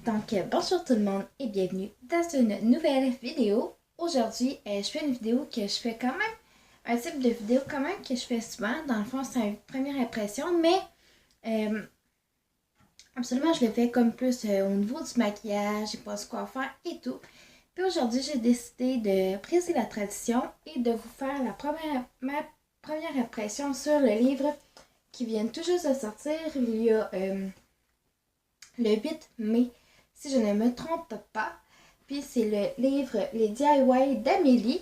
Bonjour tout le monde et bienvenue dans une nouvelle vidéo. Aujourd'hui, je fais une vidéo que je fais quand même, un type de vidéo quand même que je fais souvent. Dans le fond, c'est une première impression, mais absolument, je le fais comme plus au niveau du maquillage, je sais pas ce quoi faire et tout. Puis aujourd'hui, j'ai décidé de briser la tradition et de vous faire ma première impression sur le livre qui vient tout juste de sortir. Il y a le 8 mai, si je ne me trompe pas. Puis c'est le livre Les DIY d'Amélie.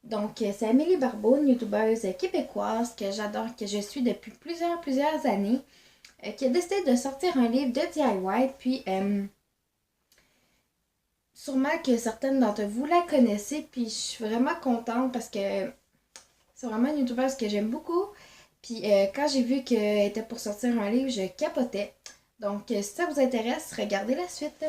Donc c'est Amélie Barbeau, une youtubeuse québécoise que j'adore, que je suis depuis plusieurs années, qui a décidé de sortir un livre de DIY. Puis sûrement que certaines d'entre vous la connaissez. Puis je suis vraiment contente parce que c'est vraiment une youtubeuse que j'aime beaucoup. Puis quand j'ai vu qu'elle était pour sortir un livre, je capotais. Donc, si ça vous intéresse, regardez la suite.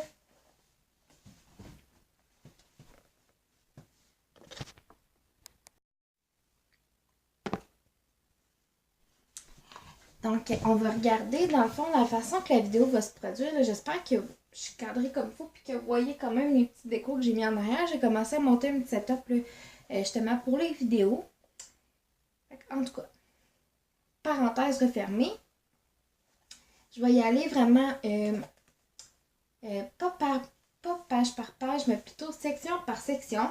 Donc, on va regarder dans le fond la façon que la vidéo va se produire. J'espère que je suis cadrée comme il faut et que vous voyez quand même les petits décos que j'ai mis en arrière. J'ai commencé à monter un petit setup là, justement pour les vidéos. En tout cas, parenthèse refermée. Je vais y aller vraiment pas page par page, mais plutôt section par section.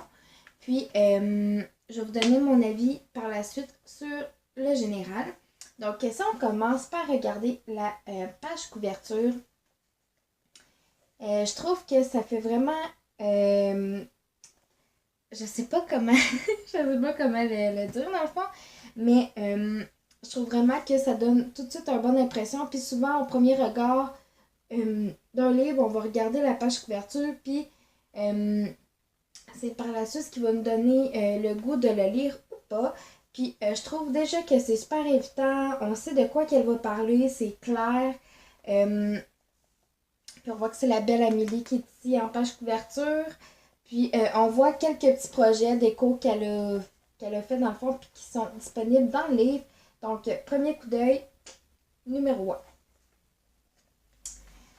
Puis, je vais vous donner mon avis par la suite sur le général. Donc, ça, on commence par regarder la page couverture. Je trouve que ça fait vraiment... je sais pas comment... je sais pas comment le dire dans le fond. Mais je trouve vraiment que ça donne tout de suite une bonne impression. Puis souvent, au premier regard d'un livre, on va regarder la page couverture. Puis c'est par la suite ce qui va nous donner le goût de le lire ou pas. Puis je trouve déjà que c'est super évident. On sait de quoi qu'elle va parler, c'est clair. Puis on voit que c'est la belle Amélie qui est ici en page couverture. Puis on voit quelques petits projets déco qu'elle a fait dans le fond puis qui sont disponibles dans le livre. Donc, premier coup d'œil, numéro 1.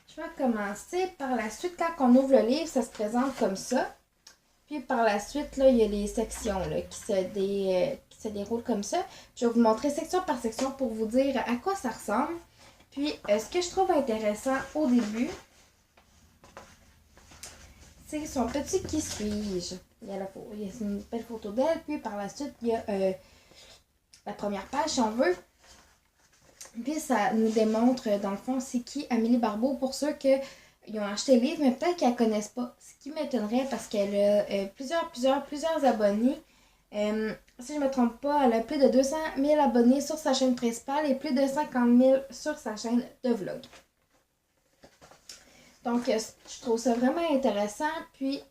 Je vais commencer par la suite. Quand on ouvre le livre, ça se présente comme ça. Puis par la suite, là, il y a les sections là, qui se déroulent comme ça. Je vais vous montrer section par section pour vous dire à quoi ça ressemble. Puis ce que je trouve intéressant au début, c'est son petit qui suis-je. Il y a une belle photo d'elle. Puis par la suite, il y a la première page si on veut. Puis ça nous démontre dans le fond c'est qui Amélie Barbeau pour ceux qui ont acheté le livre, mais peut-être qu'elle ne connaissent pas. Ce qui m'étonnerait parce qu'elle a plusieurs abonnés. Si je ne me trompe pas, elle a plus de 200 000 abonnés sur sa chaîne principale et plus de 50 000 sur sa chaîne de vlog. Donc, je trouve ça vraiment intéressant. Puis,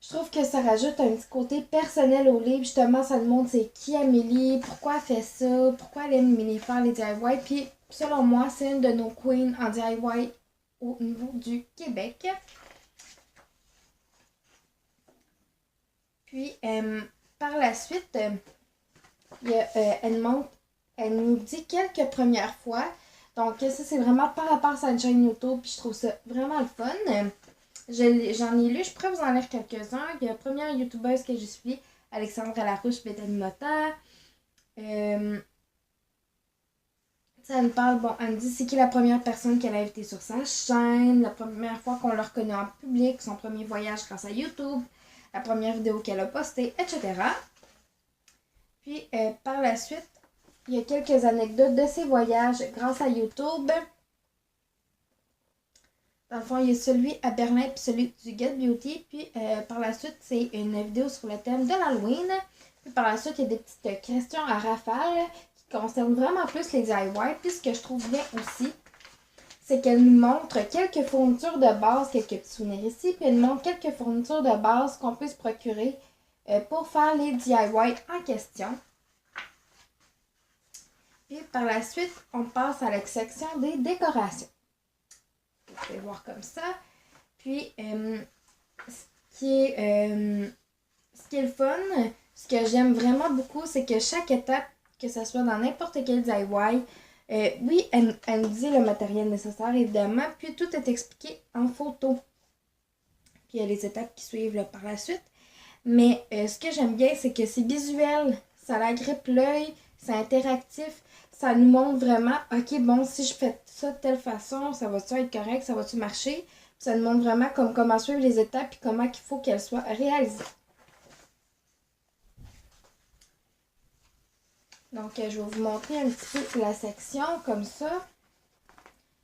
je trouve que ça rajoute un petit côté personnel au livre. Justement, ça nous montre c'est qui Amélie, pourquoi elle fait ça, pourquoi elle aime faire les DIY. Puis, selon moi, c'est une de nos queens en DIY au niveau du Québec. Puis, par la suite, elle nous dit quelques premières fois. Donc, ça, c'est vraiment par rapport à sa chaîne YouTube. Puis, je trouve ça vraiment le fun. J'en ai lu, je pourrais vous en lire quelques-uns. Il y a la première youtubeuse que je suis, Alexandra Larouche, Bethany Mota. Ça me parle, bon, elle me dit c'est qui la première personne qu'elle a invitée sur sa chaîne, la première fois qu'on l'a reconnue en public, son premier voyage grâce à YouTube, la première vidéo qu'elle a postée, etc. Puis par la suite, il y a quelques anecdotes de ses voyages grâce à YouTube. Dans le fond, il y a celui à Berlin puis celui du Get Beauty. Puis par la suite, c'est une vidéo sur le thème de l'Halloween. Puis par la suite, il y a des petites questions à rafale qui concernent vraiment plus les DIY. Puis ce que je trouve bien aussi, c'est qu'elle nous montre quelques fournitures de base, quelques petits souvenirs ici. Puis elle nous montre quelques fournitures de base qu'on peut se procurer pour faire les DIY en question. Puis par la suite, on passe à la section des décorations. Vous pouvez voir comme ça. Puis, ce qui est le fun, ce que j'aime vraiment beaucoup, c'est que chaque étape, que ce soit dans n'importe quel DIY, Oui, elle nous dit le matériel nécessaire, évidemment, puis tout est expliqué en photo. Puis il y a les étapes qui suivent là, par la suite. Mais ce que j'aime bien, c'est que c'est visuel, ça l'agrippe l'œil, c'est interactif, ça nous montre vraiment, ok, bon, si je fais ça de telle façon, ça va-tu être correct, ça va-tu marcher? Puis ça nous montre vraiment comment suivre les étapes et comment il faut qu'elles soient réalisées. Donc, je vais vous montrer un petit peu la section comme ça.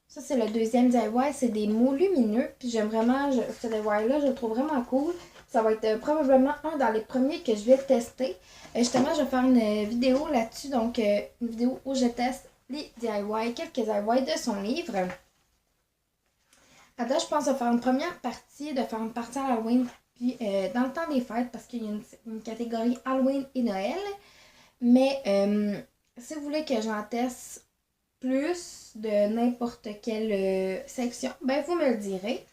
Ça, c'est le deuxième DIY, c'est des mots lumineux. Puis j'aime vraiment, ce DIY-là, je le trouve vraiment cool. Ça va être probablement un dans les premiers que je vais tester. Justement, je vais faire une vidéo là-dessus. Donc, une vidéo où je teste les DIY, quelques DIY de son livre. Attends, je pense de faire une première partie, de faire une partie à Halloween, puis dans le temps des fêtes, parce qu'il y a une catégorie Halloween et Noël. Mais si vous voulez que j'en teste plus de n'importe quelle section, ben vous me le direz.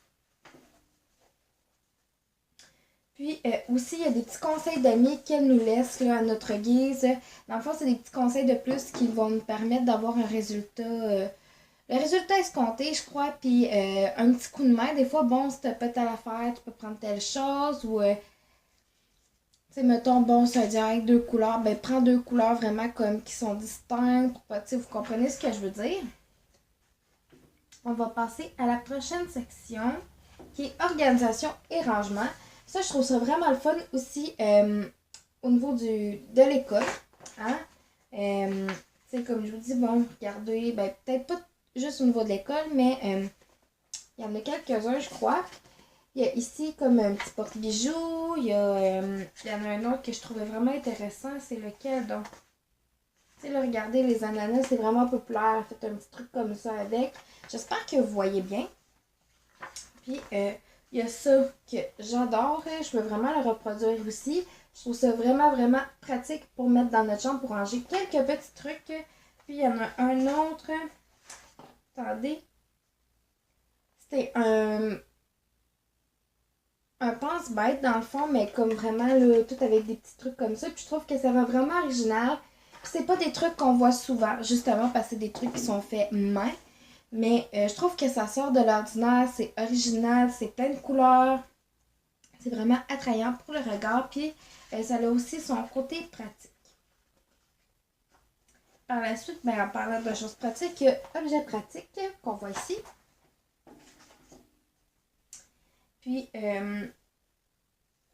Puis aussi, il y a des petits conseils d'amis qu'elle nous laisse là, à notre guise. Dans le fond, c'est des petits conseils de plus qui vont nous permettre d'avoir un résultat. Le résultat escompté, je crois, puis un petit coup de main. Des fois, bon, si t'as pas telle affaire, tu peux prendre telle chose. Ou, tu sais, mettons, bon, ça dit avec deux couleurs. Ben, prends deux couleurs vraiment comme qui sont distinctes. Pour pas, tu sais, vous comprenez ce que je veux dire. On va passer à la prochaine section, qui est organisation et rangement. Ça, je trouve ça vraiment le fun aussi au niveau de l'école. Hein? Comme je vous dis, bon, regardez, ben, peut-être pas juste au niveau de l'école, mais il y en a quelques-uns, je crois. Il y a ici comme un petit porte-bijoux. Il y en a un autre que je trouvais vraiment intéressant. C'est lequel, donc? Tu sais, là, regardez, les ananas, c'est vraiment populaire. Faites un petit truc comme ça avec. J'espère que vous voyez bien. Puis, il y a ça que j'adore. Je veux vraiment le reproduire aussi. Je trouve ça vraiment, vraiment pratique pour mettre dans notre chambre pour ranger quelques petits trucs. Puis, il y en a un autre. Attendez. C'était un pense-bête dans le fond, mais comme vraiment, là, tout avec des petits trucs comme ça. Puis, je trouve que ça va vraiment original. Puis, c'est pas des trucs qu'on voit souvent, justement, parce que c'est des trucs qui sont faits main. Mais je trouve que ça sort de l'ordinaire, c'est original, c'est plein de couleurs. C'est vraiment attrayant pour le regard. Puis ça a aussi son côté pratique. Par la suite, ben, en parlant de choses pratiques, il y a objet pratique qu'on voit ici. Puis, tu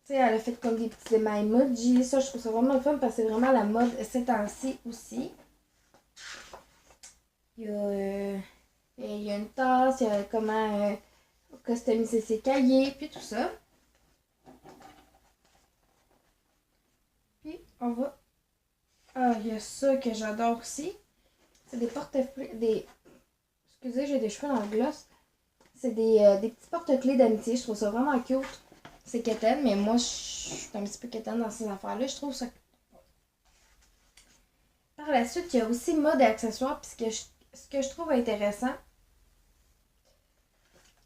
sais, elle a fait comme des petits emoji. Ça, je trouve ça vraiment le fun parce que c'est vraiment la mode ces temps-ci aussi. Il y a une tasse, il y a comment customiser ses cahiers, puis tout ça. Puis on va... Ah, il y a ça que j'adore aussi. C'est des porte-clés, Excusez, j'ai des cheveux dans le gloss. C'est des petits porte-clés d'amitié. Je trouve ça vraiment cute. C'est quétaine, mais moi, je suis un petit peu quétaine dans ces affaires-là. Je trouve ça... Par la suite, il y a aussi mode et accessoires. Puis ce que je trouve intéressant,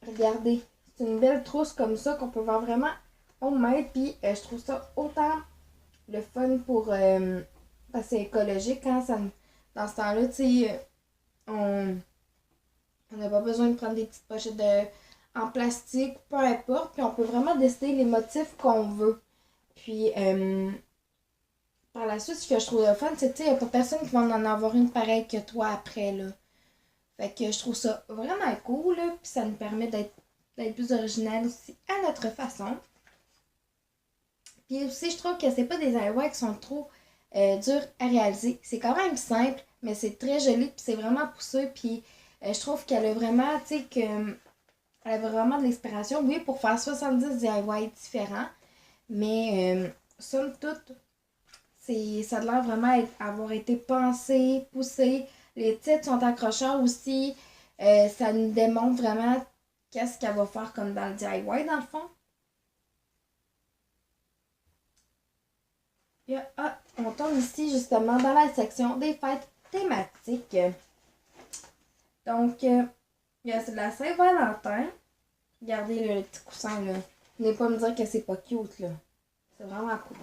regardez, c'est une belle trousse comme ça qu'on peut voir vraiment homemade. Puis je trouve ça autant le fun pour... parce que c'est écologique, hein, dans ce temps-là, tu sais, on n'a pas besoin de prendre des petites pochettes en plastique, peu importe. Puis on peut vraiment décider les motifs qu'on veut. Puis par la suite, ce que je trouve le fun, c'est qu'il n'y a pas personne qui va en avoir une pareille que toi après, là. Fait que je trouve ça vraiment cool, là, puis ça nous permet d'être plus original aussi à notre façon. Puis aussi, je trouve que c'est pas des DIY qui sont trop durs à réaliser. C'est quand même simple, mais c'est très joli, puis c'est vraiment poussé, puis je trouve qu'elle a vraiment, tu sais, elle a vraiment de l'inspiration, oui, pour faire 70 DIY différents, mais somme toute, ça a l'air vraiment avoir été pensé, poussé. Les titres sont accrocheurs aussi. Ça nous démontre vraiment qu'est-ce qu'elle va faire comme dans le DIY, dans le fond. On tombe ici justement dans la section des fêtes thématiques. Donc, il y a la Saint-Valentin. Regardez le petit coussin, là. Venez pas me dire que c'est pas cute, là. C'est vraiment cool.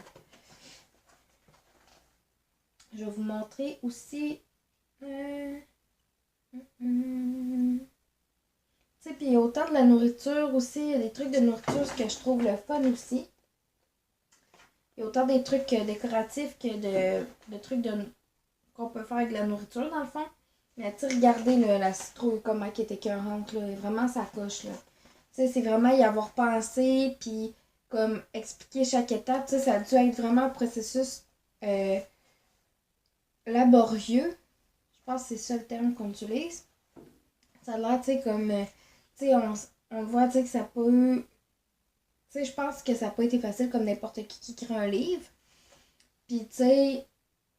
Je vais vous montrer aussi Tu sais, puis autant de la nourriture aussi, il y a des trucs de nourriture, ce que je trouve le fun aussi. Il y a autant des trucs décoratifs que de trucs qu'on peut faire avec de la nourriture, dans le fond. Mais tu sais, regardez là, la citrouille, comment elle est écœurante, là. Vraiment, ça coche, là. Tu sais, c'est vraiment y avoir pensé, puis comme expliquer chaque étape. Tu sais, ça a dû être vraiment un processus euh, laborieux. Je pense que c'est ça le terme qu'on utilise. Ça a l'air, tu sais, comme... tu sais, on voit, tu sais, que ça n'a pas eu... Tu sais, je pense que ça n'a pas été facile comme n'importe qui crée un livre. Puis, tu sais,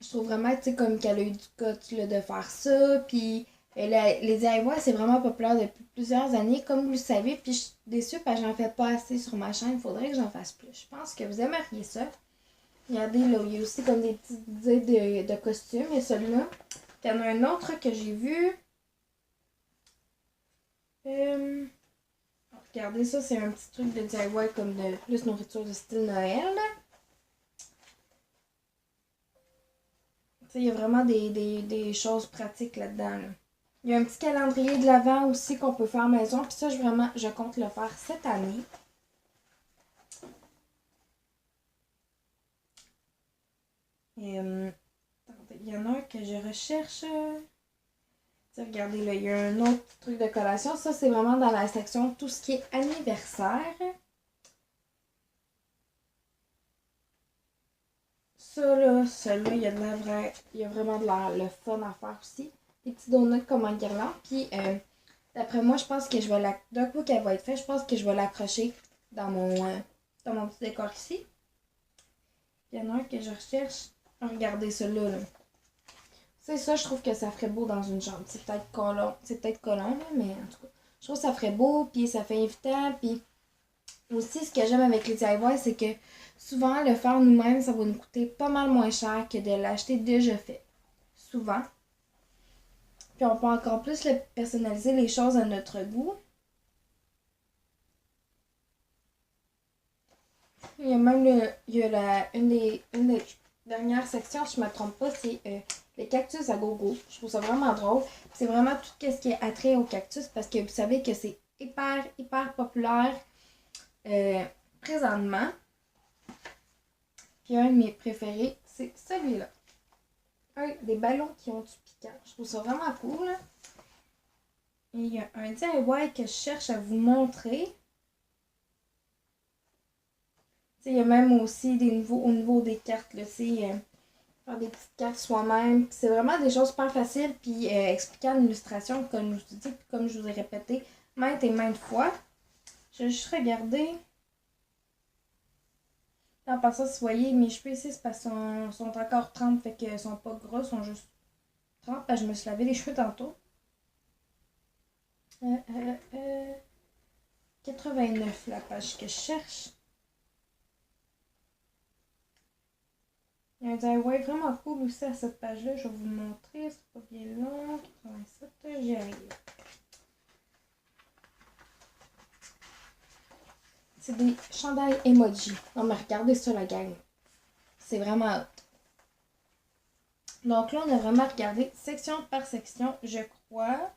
je trouve vraiment, tu sais, comme qu'elle a eu du coach là, de faire ça. Puis, les DIY, c'est vraiment populaire depuis plusieurs années, comme vous le savez. Puis, je suis déçue parce que j'en fais pas assez sur ma chaîne. Il faudrait que j'en fasse plus. Je pense que vous aimeriez ça. Regardez, là, il y a aussi comme des petites idées de costumes. Il y a celui-là. Puis, il y en a un autre que j'ai vu. Regardez, ça, c'est un petit truc de DIY comme de plus nourriture de style Noël. Il y a vraiment des choses pratiques là-dedans. Là. Il y a un petit calendrier de l'Avent aussi qu'on peut faire maison. Puis ça, je compte le faire cette année. Et, il y en a un que je recherche. Regardez, là, il y a un autre truc de collation. Ça, c'est vraiment dans la section tout ce qui est anniversaire. Ça, là, celui-là, il y a vraiment le fun à faire aussi. Des petits donuts comme en guirlande. Puis, d'après moi, je pense que je vais d'un coup qu'elle va être faite, je pense que je vais l'accrocher dans mon petit décor ici. Il y en a un que je recherche. Regardez celui-là. Là. C'est ça, je trouve que ça ferait beau dans une chambre. C'est peut-être collant, mais en tout cas. Je trouve que ça ferait beau, puis ça fait invitant, puis aussi, ce que j'aime avec les DIY, c'est que souvent, le faire nous-mêmes, ça va nous coûter pas mal moins cher que de l'acheter déjà fait. Souvent. Puis on peut encore plus personnaliser les choses à notre goût. Il y a même une des dernières sections, si je ne me trompe pas, c'est les cactus à gogo. Je trouve ça vraiment drôle. C'est vraiment tout ce qui est attrait aux cactus parce que vous savez que c'est hyper, hyper populaire présentement. Puis un de mes préférés, c'est celui-là. Des ballons qui ont du piquant. Je trouve ça vraiment cool. Et il y a un DIY que je cherche à vous montrer. Il y a même aussi au niveau des cartes. Là, faire des petites cartes soi-même. C'est vraiment des choses super faciles. Puis expliquant l'illustration, comme je vous dis, comme je vous ai répété maintes et maintes fois. Je vais juste regarder. En passant, si vous voyez, mes cheveux ici, c'est parce qu'ils sont encore 30, fait qu'ils sont pas gros, ils sont juste 30, parce que je me suis lavé les cheveux tantôt. 89, la page que je cherche. Il y a un DIY vraiment cool aussi à cette page-là, je vais vous le montrer, c'est pas bien long. 87, j'y arrive. C'est des chandails emoji. Non, mais regardez ça, la gang. C'est vraiment hot. Donc là, on a vraiment regardé section par section, je crois.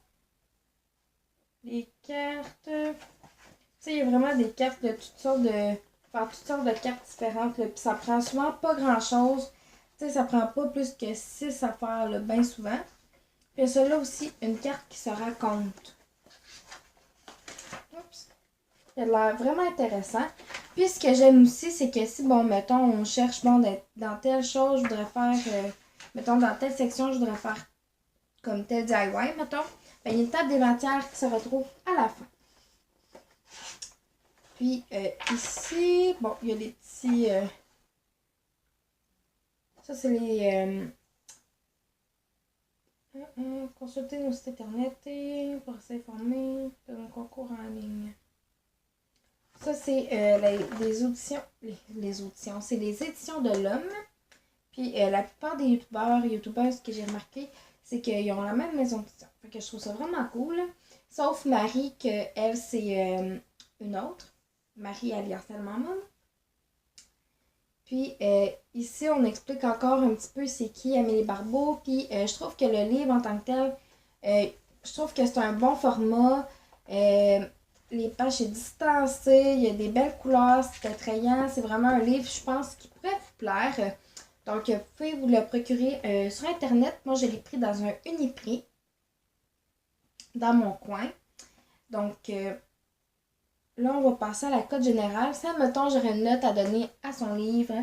Les cartes. Tu sais, il y a vraiment des cartes de toutes sortes de cartes différentes. Là. Puis ça prend souvent pas grand-chose. Tu sais, ça prend pas plus que 6 affaires, là, bien souvent. Puis il y a celle-là aussi, une carte qui se raconte. Oups. Il a l'air vraiment intéressant. Puis ce que j'aime aussi, c'est que si, bon, mettons, on cherche, bon, dans telle chose, je voudrais faire, mettons, dans telle section, je voudrais faire comme tel DIY, mettons. Ben, il y a une table des matières qui se retrouve à la fin. Puis ici, bon, il y a des petits... ça, c'est les... consulter nos sites internet pour s'informer de nos concours en ligne. Ça, c'est les auditions. Les auditions. C'est les éditions de l'Homme. Puis la plupart des youtubeurs, ce que j'ai remarqué, c'est qu'ils ont la même maison d'édition. Fait que je trouve ça vraiment cool. Sauf Marie, que elle, c'est une autre. Marie alias Maman. Puis ici, on explique encore un petit peu c'est qui Amélie Barbeau. Puis je trouve que le livre en tant que tel, Je trouve que c'est un bon format. Les pages sont distancées, il y a des belles couleurs, c'est attrayant. C'est vraiment un livre, je pense, qui pourrait vous plaire. Donc, vous pouvez vous le procurer sur Internet. Moi, je l'ai pris dans un Uniprix, dans mon coin. Donc, là, on va passer à la cote générale. Si, admettons, j'aurais une note à donner à son livre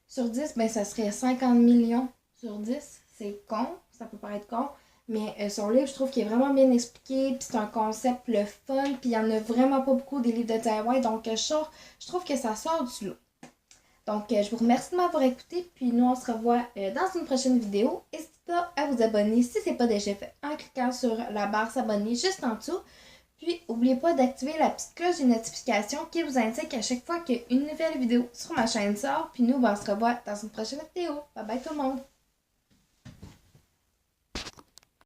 sur 10, ben ça serait 50 millions sur 10. C'est con, ça peut paraître con. Mais son livre, je trouve qu'il est vraiment bien expliqué, puis c'est un concept le fun, puis il n'y en a vraiment pas beaucoup des livres de DIY, donc je trouve que ça sort du lot. Donc, je vous remercie de m'avoir écouté, puis nous, on se revoit dans une prochaine vidéo. N'hésitez pas à vous abonner si ce n'est pas déjà fait en cliquant sur la barre s'abonner juste en dessous. Puis, n'oubliez pas d'activer la petite cloche de notification qui vous indique à chaque fois qu'une nouvelle vidéo sur ma chaîne sort. Puis nous, on se revoit dans une prochaine vidéo. Bye bye tout le monde!